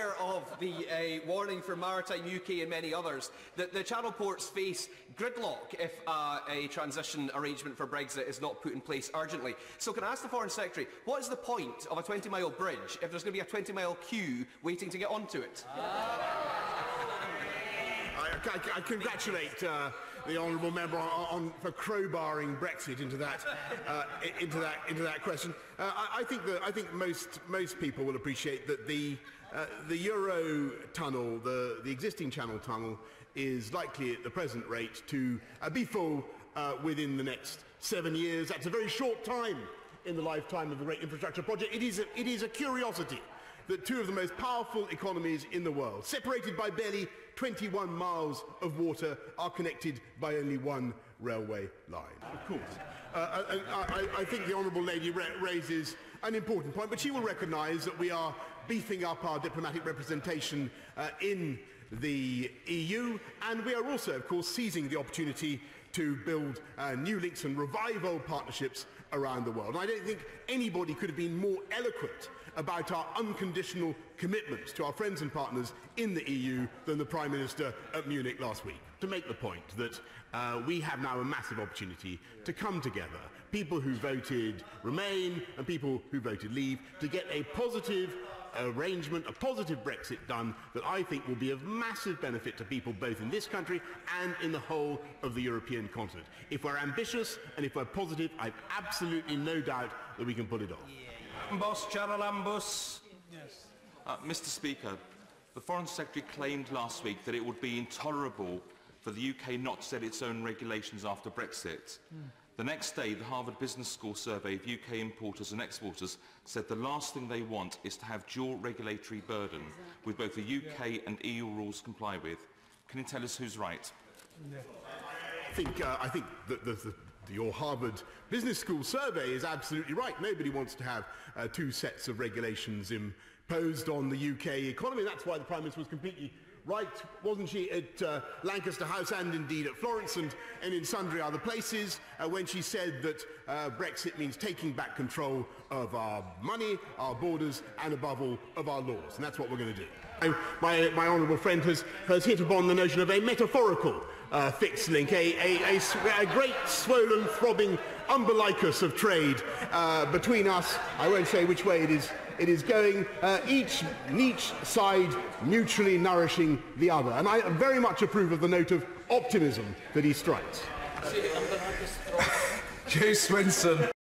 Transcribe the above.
aware of the warning from Maritime UK and many others that the Channel ports face gridlock if a transition arrangement for Brexit is not put in place urgently. So can I ask the Foreign Secretary, what is the point of a 20-mile bridge if there's going to be a 20-mile queue waiting to get onto it? I congratulate the honourable member for crowbarring Brexit into that question. I think most people will appreciate that the Euro tunnel, the existing Channel tunnel, is likely at the present rate to be full within the next 7 years. That's a very short time in the lifetime of a great infrastructure project. It is a curiosity that two of the most powerful economies in the world, separated by barely 21 miles of water, are connected by only one railway line. Of course. I think the Honourable Lady raises an important point, but she will recognise that we are beefing up our diplomatic representation in the EU, and we are also, of course, seizing the opportunity to build new links and revive old partnerships around the world. And I don't think anybody could have been more eloquent about our unconditional commitments to our friends and partners in the EU than the Prime Minister at Munich last week. To make the point that we have now a massive opportunity to come together, people who voted Remain and people who voted Leave, to get a positive arrangement, a positive Brexit done that I think will be of massive benefit to people both in this country and in the whole of the European continent. If we're ambitious and if we're positive, I've absolutely no doubt that we can pull it off. Yes. Mr. Speaker, the Foreign Secretary claimed last week that it would be intolerable for the UK not to set its own regulations after Brexit. The next day, the Harvard Business School survey of UK importers and exporters said the last thing they want is to have dual regulatory burden with both the UK and EU rules to comply with. Can you tell us who's right? I think that your Harvard Business School survey is absolutely right. Nobody wants to have two sets of regulations imposed on the UK economy. That's why the Prime Minister was completely right, wasn't she, at Lancaster House and indeed at Florence and in sundry other places when she said that Brexit means taking back control of our money, our borders and above all of our laws, and that's what we're going to do. My honourable friend has hit upon the notion of a metaphorical fixed link, a great swollen throbbing umbilicus of trade between us. I won't say which way it is going, each side mutually nourishing the other. And I very much approve of the note of optimism that he strikes. Jay Swinson.